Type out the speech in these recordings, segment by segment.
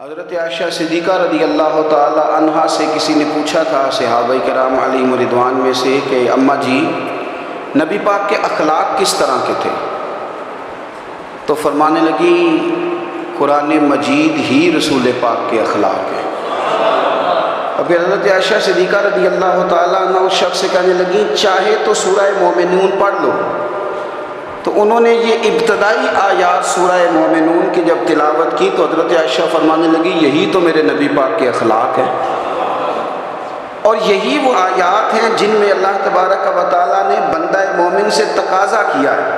حضرت عائشہ صدیقہ رضی اللہ تعالی عنہا سے کسی نے پوچھا تھا صحابہ کرام علیہم رضوان میں سے کہ اماں جی نبی پاک کے اخلاق کس طرح کے تھے؟ تو فرمانے لگی قرآن مجید ہی رسول پاک کے اخلاق ہیں۔ اور پھر حضرت عائشہ صدیقہ رضی اللہ تعالیٰ عنہ اس شخص سے کہنے لگی چاہے تو سورہ مومنون پڑھ لو۔ تو انہوں نے یہ ابتدائی آیات سورہ مومنون کی جب تلاوت کی تو حضرت عائشہ فرمانے لگی یہی تو میرے نبی پاک کے اخلاق ہیں، اور یہی وہ آیات ہیں جن میں اللہ تبارک و تعالیٰ نے بندہ مومن سے تقاضا کیا ہے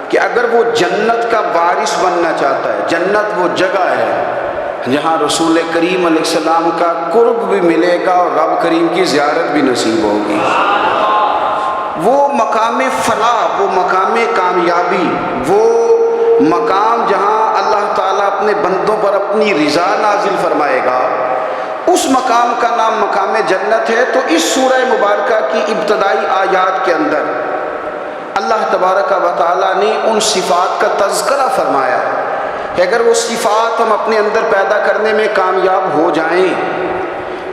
کہ اگر وہ جنت کا وارث بننا چاہتا ہے، جنت وہ جگہ ہے جہاں رسول کریم علیہ السلام کا قرب بھی ملے گا اور رب کریم کی زیارت بھی نصیب ہوگی، وہ مقام فلاح، وہ مقام کامیابی، وہ مقام جہاں اللہ تعالیٰ اپنے بندوں پر اپنی رضا نازل فرمائے گا، اس مقام کا نام مقام جنت ہے۔ تو اس سورہ مبارکہ کی ابتدائی آیات کے اندر اللہ تبارک و تعالیٰ نے ان صفات کا تذکرہ فرمایا کہ اگر وہ صفات ہم اپنے اندر پیدا کرنے میں کامیاب ہو جائیں،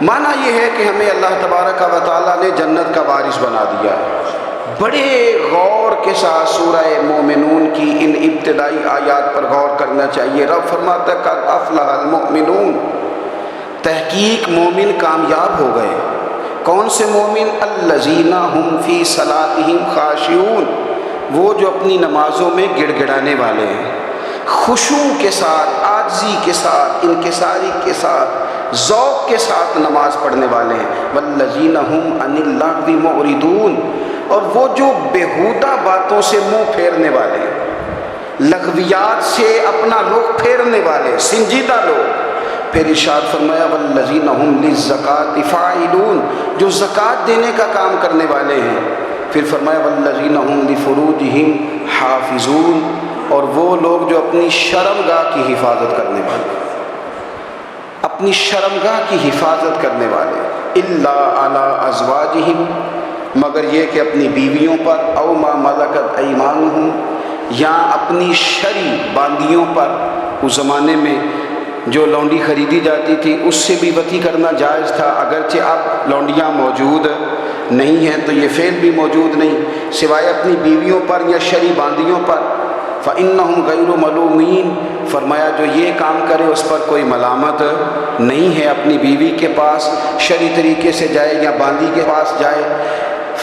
معنی یہ ہے کہ ہمیں اللہ تبارک و تعالیٰ نے جنت کا وارث بنا دیا۔ بڑے غور کے ساتھ سورہ مومنون کی ان ابتدائی آیات پر غور کرنا چاہیے۔ رب فرماتا ہے قد افلح المؤمنون، تحقیق مومن کامیاب ہو گئے۔ کون سے مومن؟ الذین هم فی صلاتہم خاشعون، وہ جو اپنی نمازوں میں گڑ گڑانے والے ہیں، خشوع کے ساتھ، عاجزی کے ساتھ، انکساری کے ساتھ، ذوق کے ساتھ نماز پڑھنے والے ہیں۔ والذین هم عن اللغو معرضون، اور وہ جو بیہودہ باتوں سے منہ پھیرنے والے ہیں، لغویات سے اپنا رخ پھیرنے والے سنجیدہ لوگ۔ پھر ارشاد فرمایا والذین هم للزکاۃ فاعلون، جو زکوٰۃ دینے کا کام کرنے والے ہیں۔ پھر فرمایا والذین هم لفروجہم حافظون، اور وہ لوگ جو اپنی شرمگاہ کی حفاظت کرنے والے، اپنی شرمگاہ کی حفاظت کرنے والے۔ الا علی ازواجہم، مگر یہ کہ اپنی بیویوں پر، او ما ملکت ایمانہم، یا اپنی شرعی باندیوں پر۔ اس زمانے میں جو لونڈی خریدی جاتی تھی اس سے بھی وطی کرنا جائز تھا، اگرچہ اب لونڈیاں موجود نہیں ہیں تو یہ فعل بھی موجود نہیں، سوائے اپنی بیویوں پر یا شرعی باندیوں پر۔ فَإِنَّهُمْ غَيْرُ مَلُومِينَ، فرمایا جو یہ کام کرے اس پر کوئی ملامت نہیں ہے، اپنی بیوی کے پاس شرعی طریقے سے جائے یا باندی کے پاس جائے۔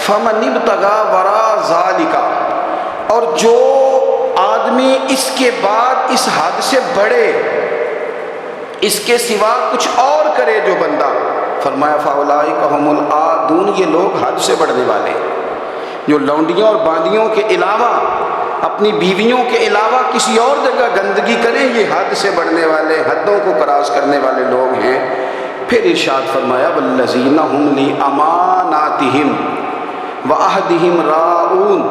فَمَنِ ابْتَغَىٰ وَرَاءَ ذَلِكَ، اور جو آدمی اس کے بعد اس حد سے بڑھے، اس کے سوا کچھ اور کرے جو بندہ، فرمایا فَأُولَٰئِكَ هُمُ الْعَادُونَ، یہ لوگ حد سے بڑھنے والے جو لونڈیوں اور باندیوں کے علاوہ، اپنی بیویوں کے علاوہ کسی اور جگہ گندگی کریں، یہ حد سے بڑھنے والے، حدوں کو کراس کرنے والے لوگ ہیں۔ پھر ارشاد فرمایا والذین هم لأماناتہم وعہدہم راعون،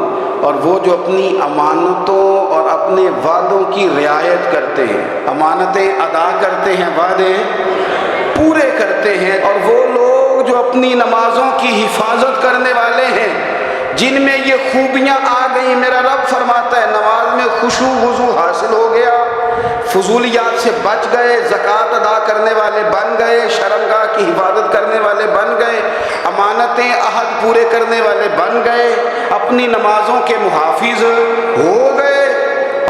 اور وہ جو اپنی امانتوں اور اپنے وعدوں کی رعایت کرتے ہیں، امانتیں ادا کرتے ہیں، وعدے پورے کرتے ہیں۔ اور وہ لوگ جو اپنی نمازوں کی حفاظت کرنے والے ہیں، جن میں یہ خوبیاں آ گئیں، میرا رب فرماتا ہے نماز میں خشوع وضو حاصل ہو گیا، فضولیات سے بچ گئے، زکوٰۃ ادا کرنے والے بن گئے، شرمگاہ کی حفاظت کرنے والے بن گئے، امانتیں عہد پورے کرنے والے بن گئے، اپنی نمازوں کے محافظ ہو گئے۔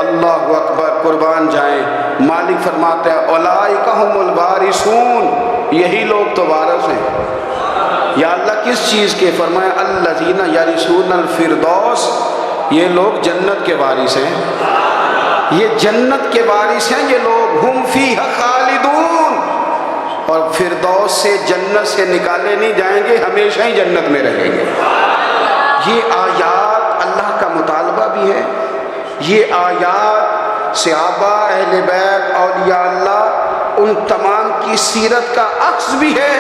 اللہ اکبر، قربان جائیں۔ مالک فرماتا ہے اولئک هم الوارثون، یہی لوگ تو وارث ہیں۔ یا اللہ کس چیز کے؟ فرمایا الذین یرثون الفردوس، یہ لوگ جنت کے وارث ہیں، یہ جنت کے وارث ہیں یہ لوگ۔ ہم فیہا خالدون، اور فردوس سے، جنت سے نکالے نہیں جائیں گے، ہمیشہ ہی جنت میں رہیں گے۔ یہ آیات اللہ کا مطالبہ بھی ہے، یہ آیات صحابہ، اہل بیت، اولیاء اللہ، ان تمام کی سیرت کا عکس بھی ہے۔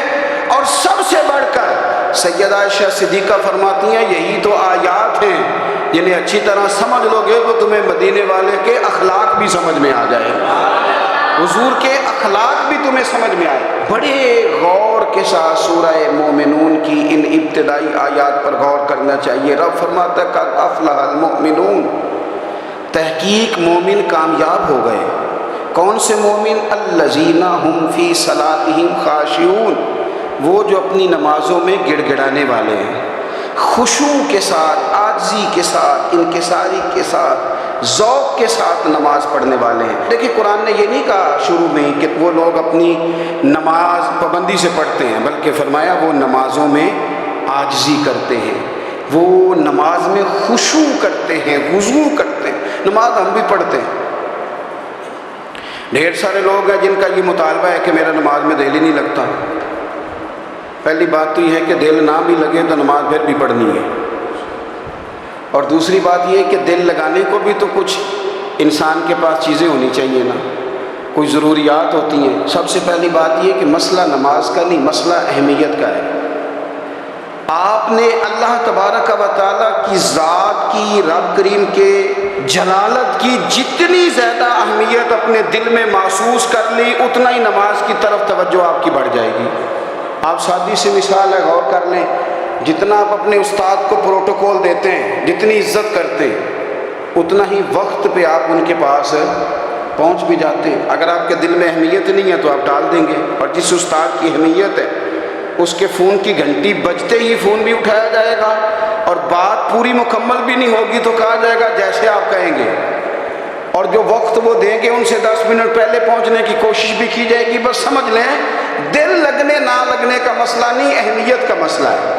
اور سب سے بڑھ کر سیدہ عائشہ صدیقہ فرماتی ہیں یہی تو آیات ہیں جنہیں اچھی طرح سمجھ لو گے تو تمہیں مدینے والے کے اخلاق بھی سمجھ میں آ جائے، حضور کے اخلاق بھی تمہیں سمجھ میں آئے۔ بڑے غور کے ساتھ سورہ مومنون کی ان ابتدائی آیات پر غور کرنا چاہیے۔ رب فرماتا ہے قد افلح المؤمنون، تحقیق مومن کامیاب ہو گئے۔ کون سے مومن؟ الذین هم فی صلاتہم خاشعون، وہ جو اپنی نمازوں میں گڑ گڑانے والے ہیں، خشوع کے ساتھ، عاجزی کے ساتھ، انکساری کے ساتھ، ذوق کے ساتھ نماز پڑھنے والے ہیں۔ دیکھیں قرآن نے یہ نہیں کہا شروع میں کہ وہ لوگ اپنی نماز پابندی سے پڑھتے ہیں، بلکہ فرمایا وہ نمازوں میں عاجزی کرتے ہیں، وہ نماز میں خشوع کرتے ہیں، خضوع کرتے ہیں۔ نماز ہم بھی پڑھتے ہیں، ڈھیر سارے لوگ ہیں جن کا یہ مطالبہ ہے کہ میرا نماز میں دل ہی نہیں لگتا۔ پہلی بات تو یہ ہے کہ دل نہ بھی لگے تو نماز پھر بھی پڑھنی ہے، اور دوسری بات یہ ہے کہ دل لگانے کو بھی تو کچھ انسان کے پاس چیزیں ہونی چاہیے نا، کوئی ضروریات ہوتی ہیں۔ سب سے پہلی بات یہ کہ مسئلہ نماز کا نہیں، مسئلہ اہمیت کا ہے۔ آپ نے اللہ تبارک و تعالیٰ کی ذات کی، رب کریم کے جلالت کی جتنی زیادہ اہمیت اپنے دل میں محسوس کر لی، اتنا ہی نماز کی طرف توجہ آپ کی بڑھ جائے گی۔ آپ سادی سی مثال ہے، غور کر لیں، جتنا آپ اپنے استاد کو پروٹوکول دیتے ہیں، جتنی عزت کرتے ہیں، اتنا ہی وقت پہ آپ ان کے پاس پہنچ بھی جاتے ہیں۔ اگر آپ کے دل میں اہمیت نہیں ہے تو آپ ٹال دیں گے، اور جس استاد کی اہمیت ہے اس کے فون کی گھنٹی بجتے ہی فون بھی اٹھایا جائے گا، اور بات پوری مکمل بھی نہیں ہوگی تو کہا جائے گا جیسے آپ کہیں گے، اور جو وقت وہ دیں گے ان سے 10 منٹ پہلے پہنچنے کی کوشش بھی کی جائے گی۔ بس سمجھ لیں دل لگنے نہ لگنے کا مسئلہ نہیں، اہمیت کا مسئلہ ہے۔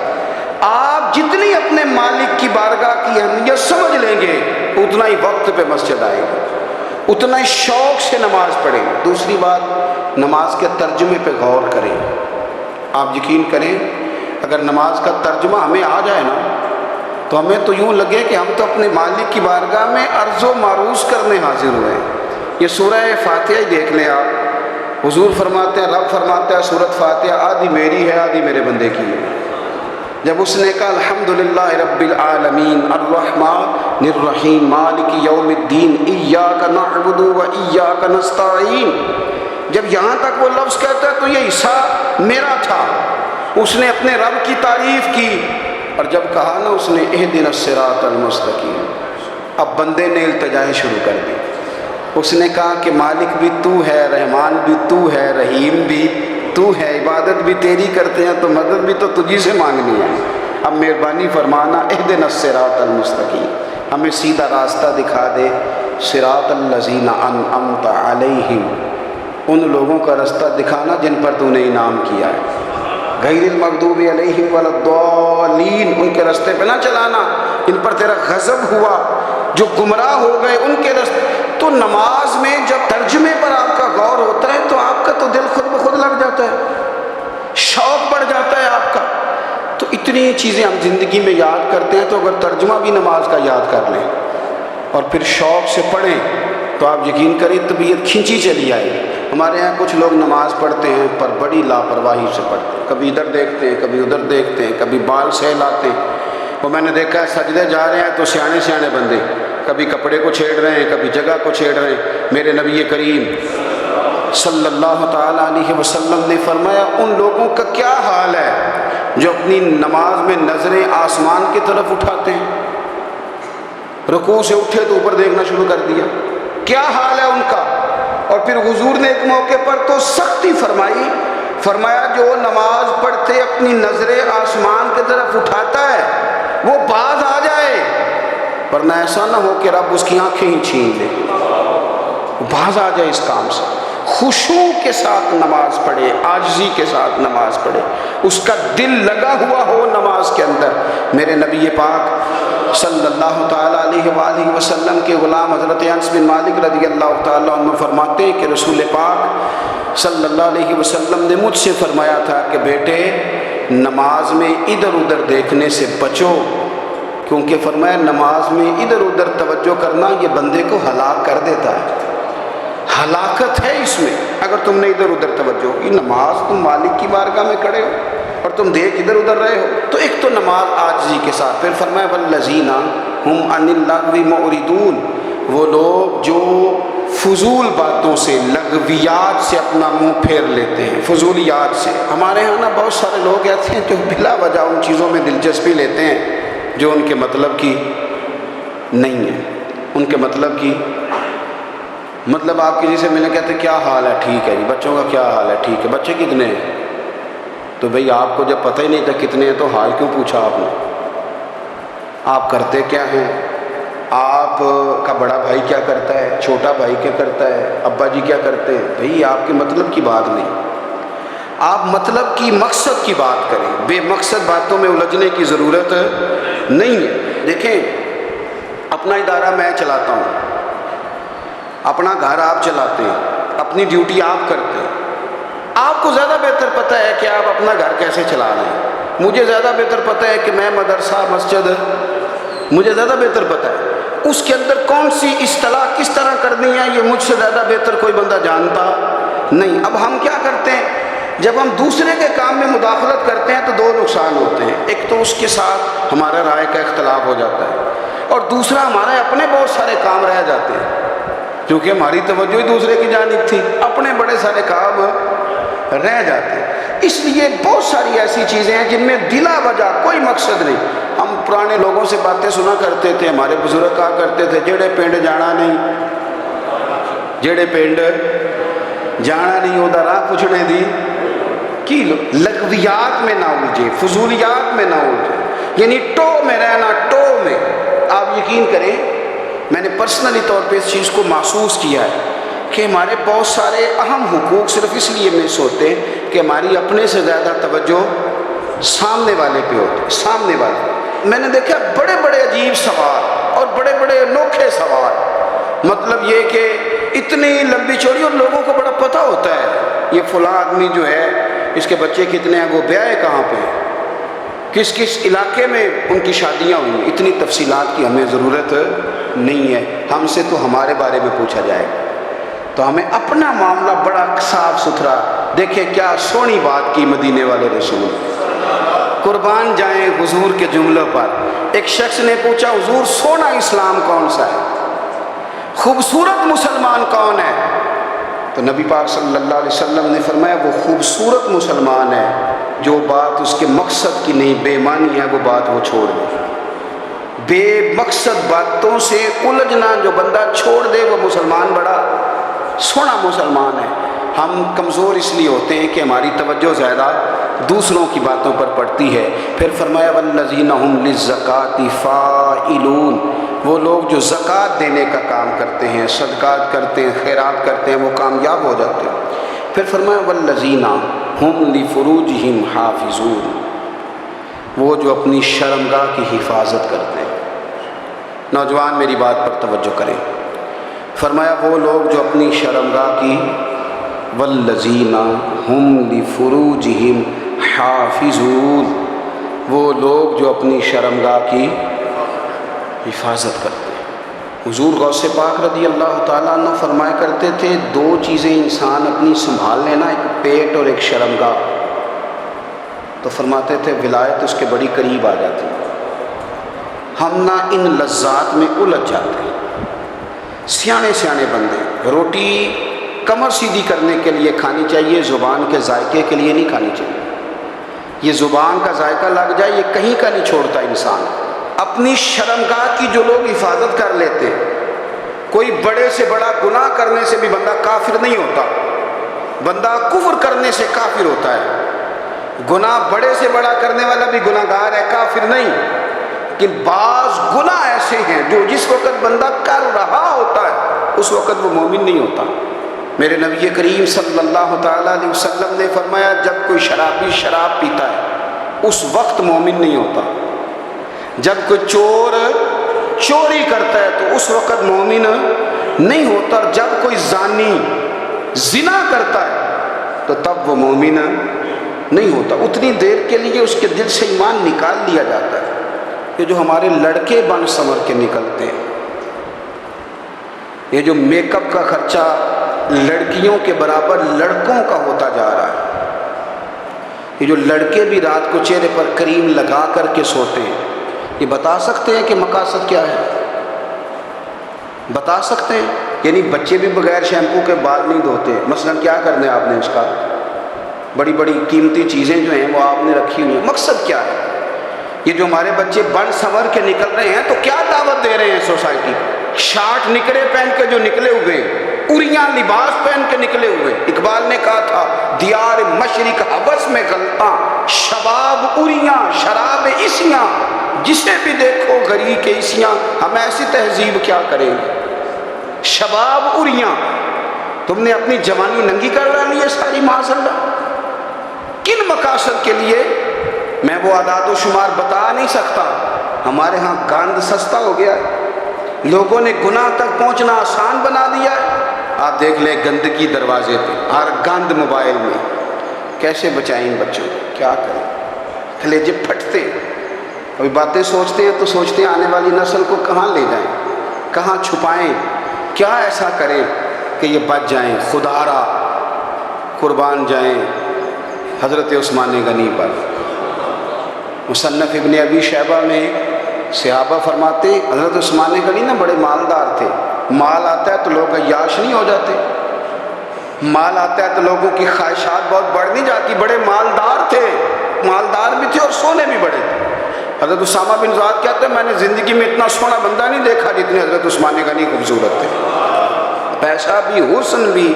آپ جتنی اپنے مالک کی بارگاہ کی اہمیت سمجھ لیں گے، اتنا ہی وقت پہ مسجد آئے گا، اتنا ہی شوق سے نماز پڑھیں۔ دوسری بات، نماز کے ترجمے پہ غور کریں۔ آپ یقین کریں اگر نماز کا ترجمہ ہمیں آ جائے نا تو ہمیں تو یوں لگے کہ ہم تو اپنے مالک کی بارگاہ میں عرض و معروض کرنے حاضر ہوئے ہیں۔ یہ سورہ فاتحہ ہی دیکھ لیں آپ، حضور فرماتے ہیں، رب فرماتا ہے سورۃ فاتحہ آدھی میری ہے آدھی میرے بندے کی ہے۔ جب اس نے کہا الحمدللہ رب العالمین الرحمن الرحیم مالک یوم الدین ایاک نعبد و ایاک نستعین، جب یہاں تک وہ لفظ کہتا ہے تو یہ حصہ میرا تھا، اس نے اپنے رب کی تعریف کی، اور جب کہا نا اس نے اہدنا الصراط المستقیم، اب بندے نے التجائیں شروع کر دی۔ اس نے کہا کہ مالک بھی تو ہے، رحمان بھی تو ہے، رحیم بھی تو ہے، عبادت بھی تیری کرتے ہیں تو مدد بھی تو تجھی سے مانگنی ہے، اب مہربانی فرمانا اہدنا الصراط المستقیم، ہمیں سیدھا راستہ دکھا دے، صراط الذین انعمت علیہم، ان لوگوں کا راستہ دکھانا جن پر تو نے انعام کیا ہے، غیر المغضوب علیہم ولا الضالین، ان کے راستے پہ نہ چلانا ان پر تیرا غضب ہوا، جو گمراہ ہو گئے ان کے راستے۔ تو نماز میں جب ترجمے پر آپ کا غور ہوتا ہے تو آپ کا تو دل خود بخود لگ جاتا ہے، شوق بڑھ جاتا ہے آپ کا۔ تو اتنی چیزیں ہم زندگی میں یاد کرتے ہیں، تو اگر ترجمہ بھی نماز کا یاد کر لیں اور پھر شوق سے پڑھیں تو آپ یقین کریں طبیعت کھینچی چلی آئے گی۔ ہمارے ہاں کچھ لوگ نماز پڑھتے ہیں پر بڑی لاپرواہی سے پڑھتے ہیں، کبھی ادھر دیکھتے ہیں کبھی ادھر دیکھتے ہیں، کبھی بال سہلاتے ہیں۔ وہ میں نے دیکھا ہے سجدے جا رہے ہیں تو سیانے سیانے بندے کبھی کپڑے کو چھیڑ رہے ہیں کبھی جگہ کو چھیڑ رہے ہیں۔ میرے نبی کریم صلی اللہ تعالیٰ علیہ وسلم نے فرمایا ان لوگوں کا کیا حال ہے جو اپنی نماز میں نظریں آسمان کی طرف اٹھاتے ہیں، رکوع سے اٹھے تو اوپر دیکھنا شروع کر دیا، کیا حال ہے ان کا۔ اور پھر حضور نے ایک موقع پر تو سختی فرمائی، فرمایا جو نماز پڑھتے اپنی نظریں آسمان کی طرف اٹھاتا ہے وہ باز آ جائے، ورنہ ایسا نہ ہو کہ رب اس کی آنکھیں ہی چھین لے، باز آ جائے اس کام سے۔ خشوع کے ساتھ نماز پڑھے، عاجزی کے ساتھ نماز پڑھے، اس کا دل لگا ہوا ہو نماز کے اندر۔ میرے نبی پاک صلی اللہ تعالیٰ علیہ وآلہ وسلم کے غلام حضرت انس بن مالک رضی اللہ تعالیٰ عنہ فرماتے ہیں کہ رسول پاک صلی اللہ علیہ وسلم نے مجھ سے فرمایا تھا کہ بیٹے نماز میں ادھر ادھر دیکھنے سے بچو، کیونکہ فرمایا نماز میں ادھر ادھر توجہ کرنا یہ بندے کو ہلاک کر دیتا ہے، ہلاکت ہے اس میں اگر تم نے ادھر ادھر توجہ کی۔ نماز تم مالک کی بارگاہ میں کھڑے ہو اور تم دیکھ ادھر ادھر رہے ہو، تو ایک تو نماز عاجزی کے ساتھ۔ پھر فرمایا والذین ہم عن اللغو معرضون، وہ لوگ جو فضول باتوں سے، لغویات سے اپنا منہ پھیر لیتے ہیں، فضولیات سے۔ ہمارے ہاں نا بہت سارے لوگ ایسے ہیں جو بلا وجہ ان چیزوں میں دلچسپی لیتے ہیں جو ان کے مطلب کی نہیں ہے، ان کے مطلب کی مطلب آپ کسی سے ملنے کہتے کیا حال ہے؟ ٹھیک ہے جی۔ بچوں کا کیا حال ہے؟ ٹھیک ہے۔ بچے کتنے ہیں؟ تو بھئی آپ کو جب پتہ ہی نہیں تھا کتنے ہیں تو حال کیوں پوچھا آپ نے؟ آپ کرتے کیا ہیں؟ آپ کا بڑا بھائی کیا کرتا ہے؟ چھوٹا بھائی کیا کرتا ہے؟ ابا جی کیا کرتے ہیں؟ بھئی آپ کے مطلب کی بات نہیں، آپ مطلب کی مقصد کی بات کریں، بے مقصد باتوں میں الجھنے کی ضرورت نہیں ہے۔ دیکھیں، اپنا ادارہ میں چلاتا ہوں، اپنا گھر آپ چلاتے ہیں، اپنی ڈیوٹی آپ کرتے ہیں، آپ کو زیادہ بہتر پتہ ہے کہ آپ اپنا گھر کیسے چلا رہے ہیں، مجھے زیادہ بہتر پتہ ہے کہ میں مدرسہ مسجد، مجھے زیادہ بہتر پتہ ہے اس کے اندر کون سی اصطلاح کس طرح کرنی ہے، یہ مجھ سے زیادہ بہتر کوئی بندہ جانتا نہیں۔ اب ہم کیا کرتے ہیں، جب ہم دوسرے کے کام میں مداخلت کرتے ہیں تو دو نقصان ہوتے ہیں، ایک تو اس کے ساتھ ہمارا رائے کا اختلاف ہو جاتا ہے، اور دوسرا ہمارے اپنے بہت سارے کام رہ جاتے ہیں، کیونکہ ہماری توجہ ہی دوسرے کی جانب تھی، اپنے بڑے سارے کام رہ جاتے ہیں۔ اس لیے بہت ساری ایسی چیزیں ہیں جن میں بلا وجہ کوئی مقصد نہیں۔ ہم پرانے لوگوں سے باتیں سنا کرتے تھے، ہمارے بزرگ کہا کرتے تھے جڑے پنڈ جانا نہیں، جڑے پنڈ جانا نہیں وہ راہ پوچھنے دی کی لغویات میں نہ الجھے، فضولیات میں نہ الجھے، یعنی ٹو میں رہنا، ٹو میں۔ آپ یقین کریں میں نے پرسنلی طور پہ اس چیز کو محسوس کیا ہے کہ ہمارے بہت سارے اہم حقوق صرف اس لیے مس ہوتے ہیں کہ ہماری اپنے سے زیادہ توجہ سامنے والے پہ ہوتی ہے، سامنے والے۔ میں نے دیکھا بڑے بڑے عجیب سوال اور بڑے بڑے انوکھے سوال، مطلب یہ کہ اتنی لمبی چوڑی، اور لوگوں کو بڑا پتہ ہوتا ہے یہ فلاں آدمی جو ہے اس کے بچے کتنے ہیں، وہ بیاہ کہاں پہ، کس کس علاقے میں ان کی شادیاں ہوئی ہیں۔ اتنی تفصیلات کی ہمیں ضرورت نہیں ہے، ہم سے تو ہمارے بارے میں پوچھا جائے گا، تو ہمیں اپنا معاملہ بڑا صاف ستھرا۔ دیکھیں کیا سونی بات کی مدینے والے رسول، قربان جائیں حضور کے جملوں پر۔ ایک شخص نے پوچھا حضور سونا اسلام کون سا ہے، خوبصورت مسلمان کون ہے؟ تو نبی پاک صلی اللہ علیہ وسلم نے فرمایا وہ خوبصورت مسلمان ہے جو بات اس کے مقصد کی نہیں، بے معنی ہے وہ بات وہ چھوڑ دے، بے مقصد باتوں سے الجھنا جو بندہ چھوڑ دے وہ مسلمان بڑا سونا مسلمان ہے۔ ہم کمزور اس لیے ہوتے ہیں کہ ہماری توجہ زیادہ دوسروں کی باتوں پر پڑتی ہے۔ پھر فرمایا والذین ھم للزکاۃ فاعلون، وہ لوگ جو زکوٰۃ دینے کا کام کرتے ہیں، صدقات کرتے ہیں، خیرات کرتے ہیں، وہ کامیاب ہو جاتے ہیں۔ پھر فرمایا والذین ھم لفروجہم حافظون، وہ جو اپنی شرمگاہ کی حفاظت کرتے ہیں۔ نوجوان میری بات پر توجہ کریں، فرمایا وہ لوگ جو اپنی شرمگاہ کی، والذین ھم لفروجہم حافظون، وہ لوگ جو اپنی شرمگاہ کی حفاظت کرتے ہیں۔ حضور غوث پاک رضی اللہ تعالیٰ عنہ فرمایا کرتے تھے دو چیزیں انسان اپنی سنبھال لینا، ایک پیٹ اور ایک شرمگاہ، تو فرماتے تھے ولایت اس کے بڑی قریب آ جاتی ہے۔ ہم نہ ان لذات میں الجھ جاتے ہیں۔ سیانے سیانے بندے، روٹی کمر سیدھی کرنے کے لیے کھانی چاہیے، زبان کے ذائقے کے لیے نہیں کھانی چاہیے۔ یہ زبان کا ذائقہ لگ جائے یہ کہیں کا نہیں چھوڑتا انسان۔ اپنی شرمگاہ کی جو لوگ حفاظت کر لیتے ہیں، کوئی بڑے سے بڑا گناہ کرنے سے بھی بندہ کافر نہیں ہوتا، بندہ کفر کرنے سے کافر ہوتا ہے۔ گناہ بڑے سے بڑا کرنے والا بھی گناہ گار ہے، کافر نہیں۔ کہ بعض گناہ ایسے ہیں جو جس وقت بندہ کر رہا ہوتا ہے اس وقت وہ مومن نہیں ہوتا۔ میرے نبی کریم صلی اللہ تعالیٰ علیہ وسلم نے فرمایا جب کوئی شرابی شراب پیتا ہے اس وقت مومن نہیں ہوتا، جب کوئی چور چوری کرتا ہے تو اس وقت مومن نہیں ہوتا، اور جب کوئی زانی زنا کرتا ہے تو تب وہ مومن نہیں ہوتا۔ اتنی دیر کے لیے اس کے دل سے ایمان نکال لیا جاتا ہے۔ یہ جو ہمارے لڑکے بن سنور کے نکلتے ہیں، یہ جو میک اپ کا خرچہ لڑکیوں کے برابر لڑکوں کا ہوتا جا رہا ہے، یہ جو لڑکے بھی رات کو چہرے پر کریم لگا کر کے سوتے ہیں، یہ بتا سکتے ہیں کہ مقاصد کیا ہے؟ بتا سکتے ہیں؟ یعنی بچے بھی بغیر شیمپو کے بال نہیں دھوتے، مثلا کیا کرنا ہے آپ نے اس کا؟ بڑی بڑی قیمتی چیزیں جو ہیں وہ آپ نے رکھی ہوئی ہیں، مقصد کیا ہے؟ یہ جو ہمارے بچے بن سنور کے نکل رہے ہیں تو کیا دعوت دے رہے ہیں سوسائٹی؟ شارٹ نکرے پہن کے جو نکلے ہوئے ہیں اریاں لباس پہن کے نکلے ہوئے. اقبال نے کہا تھا دیار مشرق حوث میں غلطاں، شباب اریاں شراب عیسیاں، جسے بھی دیکھو غری کے عیسیاں. ہم ایسی تہذیب کیا کریں گے؟ شباب اریاں، تم نے اپنی جوانی ننگی کر ڈالی ہے ساری معاذ اللہ. کن مقاصد کے لیے میں وہ اعداد و شمار بتا نہیں سکتا. ہمارے ہاں گاند سستا ہو گیا ہے، لوگوں نے گناہ تک پہنچنا آسان بنا دیا ہے. آپ دیکھ لیں گندگی دروازے پہ، ہر گند موبائل میں. کیسے بچائیں ان بچوں کو؟ کیا کریں؟ کلیجے پھٹتے. ابھی باتیں سوچتے ہیں تو سوچتے ہیں آنے والی نسل کو کہاں لے جائیں، کہاں چھپائیں، کیا ایسا کریں کہ یہ بچ جائیں. خدا را قربان جائیں حضرت عثمان غنی پر. مصنف ابن ابی شیبہ میں صحابہ فرماتے حضرت عثمان غنی نا بڑے مالدار تھے. مال آتا ہے تو لوگ عیاش نہیں ہو جاتے، مال آتا ہے تو لوگوں کی خواہشات بہت بڑھ نہیں جاتی. بڑے مالدار تھے، مالدار بھی تھے اور سونے بھی بڑے تھے. حضرت اسامہ بن زید کہتے ہیں میں نے زندگی میں اتنا سونا بندہ نہیں دیکھا جتنے حضرت عثمان غنی خوبصورت تھے. پیسہ بھی، حسن بھی.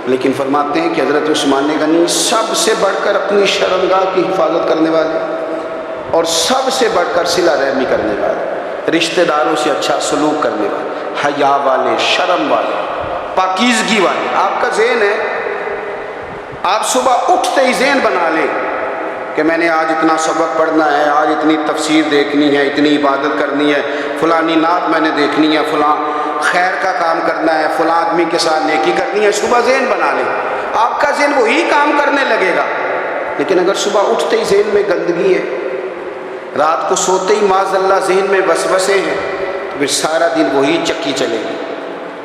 لیکن فرماتے ہیں کہ حضرت عثمان غنی سب سے بڑھ کر اپنی شرمگاہ کی حفاظت کرنے والے اور سب سے بڑھ کر صلہ رحمی کرنے والے، رشتہ داروں سے اچھا سلوک کرنے والے، حیا والے، شرم والے، پاکیزگی والے. آپ کا ذہن ہے، آپ صبح اٹھتے ہی ذہن بنا لیں کہ میں نے آج اتنا سبق پڑھنا ہے، آج اتنی تفسیر دیکھنی ہے، اتنی عبادت کرنی ہے، فلانی نعت میں نے دیکھنی ہے، فلاں خیر کا کام کرنا ہے، فلاں آدمی کے ساتھ نیکی کرنی ہے. صبح ذہن بنا لیں، آپ کا ذہن وہی کام کرنے لگے گا. لیکن اگر صبح اٹھتے ہی ذہن میں گندگی ہے، رات کو سوتے ہی معاذ اللہ ذہن میں وسوسے ہیں، تو پھر سارا دن وہی چکی چلے گی،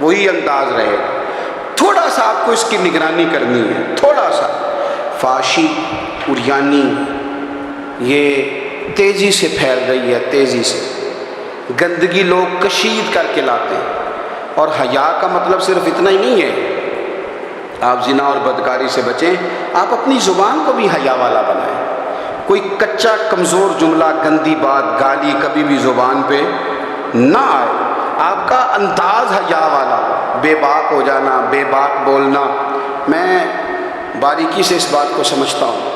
وہی انداز رہے گا. تھوڑا سا آپ کو اس کی نگرانی کرنی ہے. تھوڑا سا فحاشی، عریانی یہ تیزی سے پھیل رہی ہے، تیزی سے. گندگی لوگ کشید کر کے لاتے ہیں. اور حیا کا مطلب صرف اتنا ہی نہیں ہے آپ زنا اور بدکاری سے بچیں، آپ اپنی زبان کو بھی حیا والا بنائیں. کوئی کچا کمزور جملہ، گندی بات، گالی کبھی بھی زبان پہ نہ آئے. آپ کا انداز حیا والا، بے باک ہو جانا، بے باک بولنا. میں باریکی سے اس بات کو سمجھتا ہوں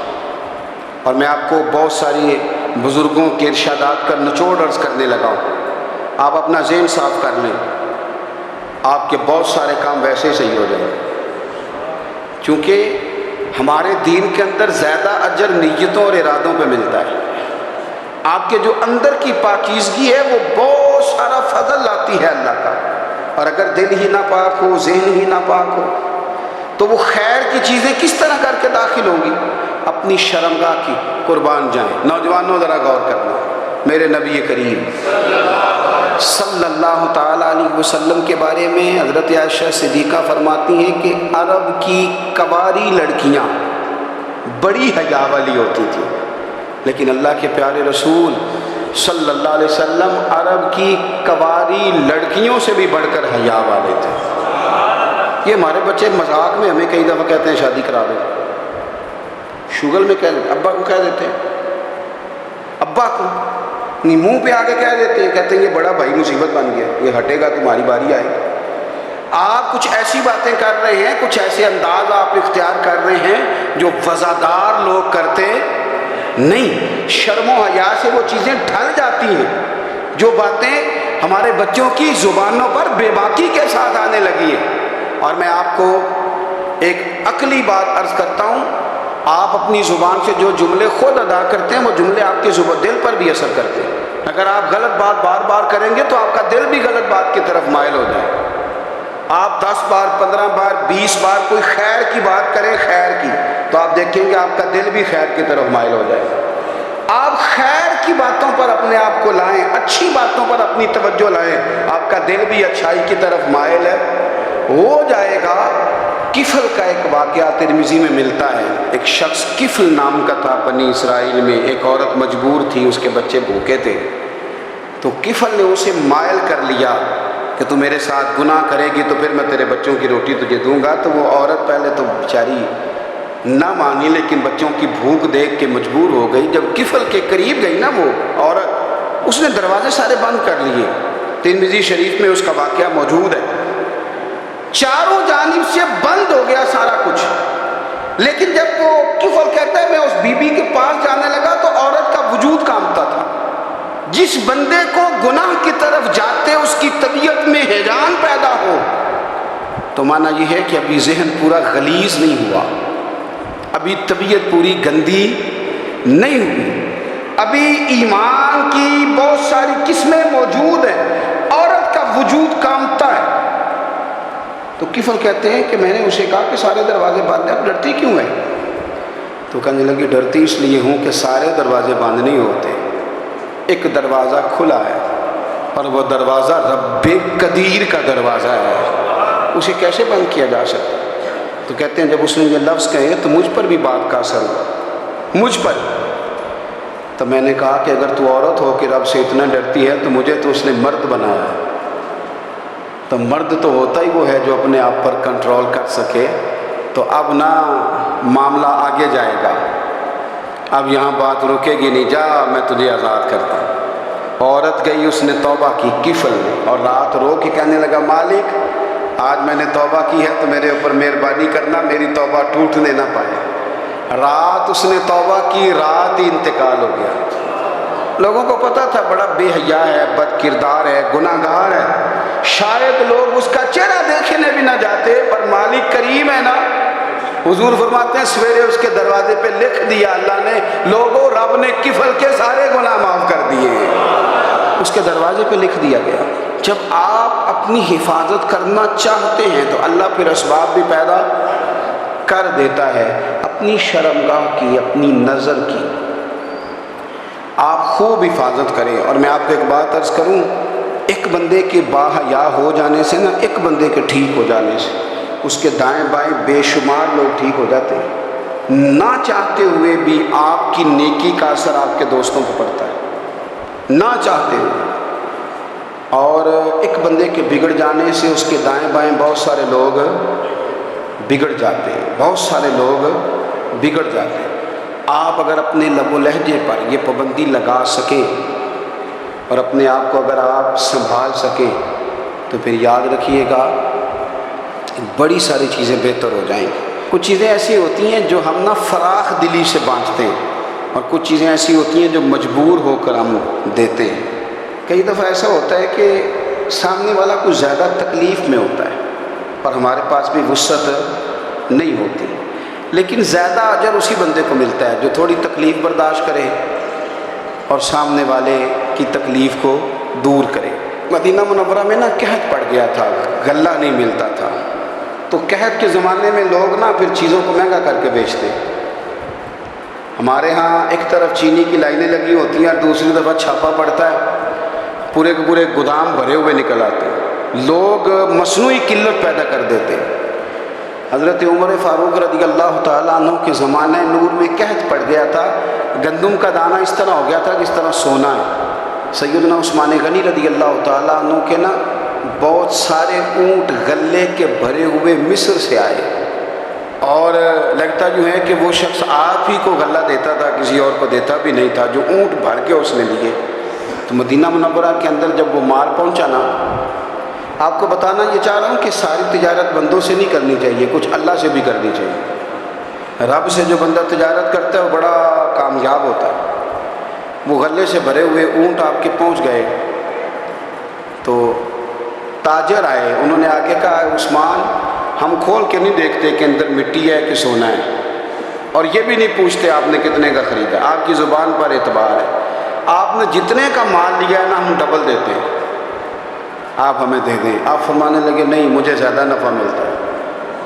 اور میں آپ کو بہت ساری بزرگوں کے ارشادات کا نچوڑ عرض کرنے لگا ہوں. آپ اپنا ذہن صاف کر لیں، آپ کے بہت سارے کام ویسے صحیح ہو جائیں. چونکہ ہمارے دین کے اندر زیادہ اجر نیتوں اور ارادوں پہ ملتا ہے. آپ کے جو اندر کی پاکیزگی ہے وہ بہت سارا فضل لاتی ہے اللہ کا. اور اگر دل ہی نہ پاک ہو، ذہن ہی نہ پاک ہو، تو وہ خیر کی چیزیں کس طرح کر کے داخل ہوں گی؟ اپنی شرمگاہ کی قربان جائیں. نوجوانوں ذرا غور کرنا. میرے نبی کریم صلی اللہ تعالیٰ علیہ وسلم کے بارے میں حضرت عائشہ صدیقہ فرماتی ہیں کہ عرب کی کواری لڑکیاں بڑی حیا والی ہوتی تھیں، لیکن اللہ کے پیارے رسول صلی اللہ علیہ وسلم عرب کی کواری لڑکیوں سے بھی بڑھ کر حیا والے تھے. یہ ہمارے بچے مذاق میں ہمیں کئی دفعہ کہتے ہیں شادی کرا دو، شوگل میں کہہ دیتے، ابا کو کہہ دیتے ہیں، ابا کو نہیں منہ پہ آگے کہہ دیتے ہیں، کہتے ہیں یہ بڑا بھائی مصیبت بن گیا، یہ ہٹے گا تمہاری باری آئے گی. آپ کچھ ایسی باتیں کر رہے ہیں، کچھ ایسے انداز آپ اختیار کر رہے ہیں جو وزادار لوگ کرتے نہیں. شرم و حیا سے وہ چیزیں ڈھل جاتی ہیں جو باتیں ہمارے بچوں کی زبانوں پر بے باکی کے ساتھ آنے لگی ہیں. اور میں آپ کو ایک عقلی بات عرض کرتا ہوں، آپ اپنی زبان سے جو جملے خود ادا کرتے ہیں وہ جملے آپ کے دل پر بھی اثر کرتے ہیں. اگر آپ غلط بات بار بار کریں گے تو آپ کا دل بھی غلط بات کی طرف مائل ہو جائے. آپ 10 بار 15 بار 20 بار کوئی خیر کی بات کریں، خیر کی، تو آپ دیکھیں گے آپ کا دل بھی خیر کی طرف مائل ہو جائے. آپ خیر کی باتوں پر اپنے آپ کو لائیں، اچھی باتوں پر اپنی توجہ لائیں، آپ کا دل بھی اچھائی کی طرف مائل ہو جائے گا. کفل کا ایک واقعہ ترمذی میں ملتا ہے. ایک شخص کفل نام کا تھا بنی اسرائیل میں. ایک عورت مجبور تھی، اس کے بچے بھوکے تھے، تو کفل نے اسے مائل کر لیا کہ تو میرے ساتھ گناہ کرے گی تو پھر میں تیرے بچوں کی روٹی تجھے دوں گا. تو وہ عورت پہلے تو بیچاری نہ مانی، لیکن بچوں کی بھوک دیکھ کے مجبور ہو گئی. جب کفل کے قریب گئی نا وہ عورت، اس نے دروازے سارے بند کر لیے. ترمذی شریف میں اس کا واقعہ موجود ہے. چاروں جانب سے بند ہو گیا سارا کچھ. لیکن جب وہ کفل کہتا ہے میں اس بی بی کے پاس جانے لگا تو عورت کا وجود کانپتا تھا. جس بندے کو گناہ کی طرف جاتے اس کی طبیعت میں ہیجان پیدا ہو تو مانا یہ ہے کہ ابھی ذہن پورا غلیظ نہیں ہوا, ابھی طبیعت پوری گندی نہیں ہوئی, ابھی ایمان کی بہت ساری قسمیں موجود ہیں, عورت کا وجود کانپتا ہے. تو کفل کہتے ہیں کہ میں نے اسے کہا کہ سارے دروازے بند ہیں, اب ڈرتی کیوں ہے؟ تو کہنے لگی ڈرتی اس لیے ہوں کہ سارے دروازے بند نہیں ہوتے, ایک دروازہ کھلا ہے اور وہ دروازہ رب قدیر کا دروازہ ہے, اسے کیسے بند کیا جا سکتا؟ تو کہتے ہیں جب اس نے یہ لفظ کہے تو مجھ پر بھی بات کا اثر ہوا, مجھ پر. تو میں نے کہا کہ اگر تو عورت ہو کہ رب سے اتنا ڈرتی ہے تو مجھے تو اس نے مرد بنایا ہے, تو مرد تو ہوتا ہی وہ ہے جو اپنے آپ پر کنٹرول کر سکے. تو اب نہ معاملہ آگے جائے گا, اب یہاں بات رکے گی نہیں, جا میں تجھے آزاد کرتا ہوں. عورت گئی, اس نے توبہ کی کفل نے, اور رات رو کے کہنے لگا مالک آج میں نے توبہ کی ہے تو میرے اوپر مہربانی کرنا, میری توبہ ٹوٹنے نہ پائے. رات اس نے توبہ کی, رات ہی انتقال ہو گیا. لوگوں کو پتا تھا بڑا بے حیا ہے, بد کردار ہے, گناہ گار ہے, شاید لوگ اس کا چہرہ دیکھنے بھی نہ جاتے, پر مالک کریم ہے نا. حضور فرماتے ہیں سویرے اس کے دروازے پہ لکھ دیا اللہ نے, لوگوں رب نے کفل کے سارے گناہ معاف کر دیے, اس کے دروازے پہ لکھ دیا گیا. جب آپ اپنی حفاظت کرنا چاہتے ہیں تو اللہ پھر اسباب بھی پیدا کر دیتا ہے. اپنی شرمگاہ کی, اپنی نظر کی آپ خوب حفاظت کریں. اور میں آپ کو ایک بات عرض کروں, ایک بندے کے باحیا ہو جانے سے نا, ایک بندے کے ٹھیک ہو جانے سے اس کے دائیں بائیں بے شمار لوگ ٹھیک ہو جاتے ہیں. نہ چاہتے ہوئے بھی آپ کی نیکی کا اثر آپ کے دوستوں کو پڑتا ہے, نہ چاہتے ہوئے. اور ایک بندے کے بگڑ جانے سے اس کے دائیں بائیں بہت سارے لوگ بگڑ جاتے ہیں, بہت سارے لوگ بگڑ جاتے ہیں. آپ اگر اپنے لب و لہجے پر یہ پابندی لگا سکیں اور اپنے آپ کو اگر آپ سنبھال سکیں تو پھر یاد رکھیے گا بڑی ساری چیزیں بہتر ہو جائیں گی. کچھ چیزیں ایسی ہوتی ہیں جو ہم نہ فراخ دلی سے بانٹتے ہیں, اور کچھ چیزیں ایسی ہوتی ہیں جو مجبور ہو کر ہم دیتے ہیں. کئی دفعہ ایسا ہوتا ہے کہ سامنے والا کچھ زیادہ تکلیف میں ہوتا ہے اور ہمارے پاس بھی وسعت نہیں ہوتی, لیکن زیادہ اجر اسی بندے کو ملتا ہے جو تھوڑی تکلیف برداشت کرے اور سامنے والے کی تکلیف کو دور کرے. مدینہ منورہ میں نا قحط پڑ گیا تھا, غلہ نہیں ملتا تھا, تو قحط کے زمانے میں لوگ نا پھر چیزوں کو مہنگا کر کے بیچتے. ہمارے ہاں ایک طرف چینی کی لائنیں لگی ہوتی ہیں اور دوسری دفعہ چھاپا پڑتا ہے, پورے کے پورے گودام بھرے ہوئے نکل آتے ہیں, لوگ مصنوعی قلت پیدا کر دیتے. حضرت عمر فاروق رضی اللہ تعالیٰ عنہ کے زمانے نور میں قحط پڑ گیا تھا, گندم کا دانہ اس طرح ہو گیا تھا جس طرح سونا ہے. سیدنا عثمان غنی رضی اللہ تعالیٰ عنہ کے نا بہت سارے اونٹ غلے کے بھرے ہوئے مصر سے آئے, اور لگتا جو ہے کہ وہ شخص آپ ہی کو غلہ دیتا تھا, کسی اور کو دیتا بھی نہیں تھا, جو اونٹ بھر کے اس نے لیے. تو مدینہ منورہ کے اندر جب وہ مال پہنچا نا, آپ کو بتانا یہ چاہ رہا ہوں کہ ساری تجارت بندوں سے نہیں کرنی چاہیے, کچھ اللہ سے بھی کرنی چاہیے. رب سے جو بندہ تجارت کرتا ہے وہ بڑا کامیاب ہوتا ہے. وہ غلے سے بھرے ہوئے اونٹ آپ کے پہنچ گئے تو تاجر آئے, انہوں نے آگے کہا عثمان ہم کھول کے نہیں دیکھتے کہ اندر مٹی ہے کہ سونا ہے, اور یہ بھی نہیں پوچھتے آپ نے کتنے کا خریدا, آپ کی زبان پر اعتبار ہے, آپ نے جتنے کا مال لیا ہے نا ہم ڈبل دیتے ہیں, آپ ہمیں دے دیں. آپ فرمانے لگے نہیں مجھے زیادہ نفع ملتا ہے.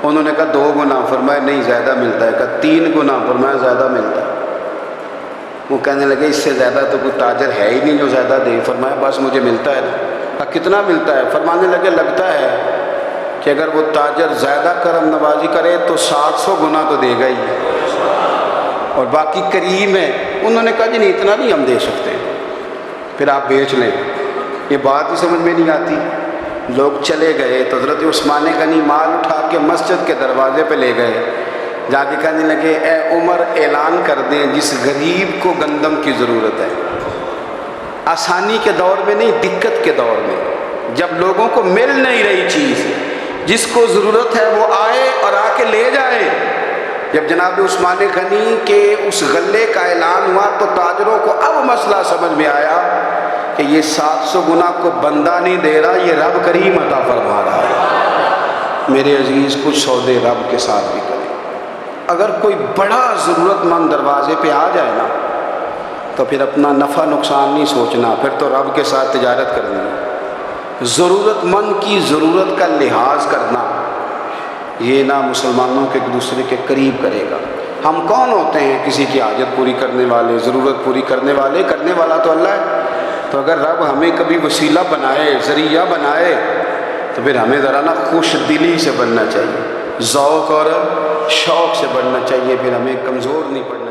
انہوں نے کہا 2 گنا, فرمایا نہیں زیادہ ملتا ہے. کہا 3 گنا, فرمایا زیادہ ملتا ہے. وہ کہنے لگے اس سے زیادہ تو کوئی تاجر ہے ہی نہیں جو زیادہ دے. فرمایا بس مجھے ملتا ہے نا. کہا کتنا ملتا ہے؟ فرمانے لگے لگتا ہے کہ اگر وہ تاجر زیادہ کرم نوازی کرے تو 700 گنا تو دے گا ہی, اور باقی کریم ہے. انہوں نے کہا جی نہیں اتنا نہیں ہم دے سکتے, پھر آپ بیچ لیں. یہ بات ہی سمجھ میں نہیں آتی. لوگ چلے گئے تو حضرت عثمان غنی مال اٹھا کے مسجد کے دروازے پہ لے گئے, جا کے کہنے لگے اے عمر اعلان کر دیں جس غریب کو گندم کی ضرورت ہے, آسانی کے دور میں نہیں دقت کے دور میں, جب لوگوں کو مل نہیں رہی چیز, جس کو ضرورت ہے وہ آئے اور آ کے لے جائے۔ جب جناب عثمان غنی کے اس غلے کا اعلان ہوا تو تاجروں کو اب مسئلہ سمجھ میں آیا کہ یہ 700 گنا کو بندہ نہیں دے رہا، یہ رب کریم عطا فرما رہا ہے۔ میرے عزیز، کچھ سودے رب کے ساتھ بھی کریں۔ اگر کوئی بڑا ضرورت مند دروازے پہ آ جائے نا تو پھر اپنا نفع نقصان نہیں سوچنا، پھر تو رب کے ساتھ تجارت کرنی ہے۔ ضرورت مند کی ضرورت کا لحاظ کرنا، یہ نہ مسلمانوں کے ایک دوسرے کے قریب کرے گا۔ ہم کون ہوتے ہیں کسی کی حاجت پوری کرنے والے، ضرورت پوری کرنے والے؟ کرنے والا تو اللہ ہے۔ تو اگر رب ہمیں کبھی وسیلہ بنائے، ذریعہ بنائے، تو پھر ہمیں ذرا نا خوش دلی سے بننا چاہیے، ذوق اور شوق سے بننا چاہیے، پھر ہمیں کمزور نہیں پڑنا۔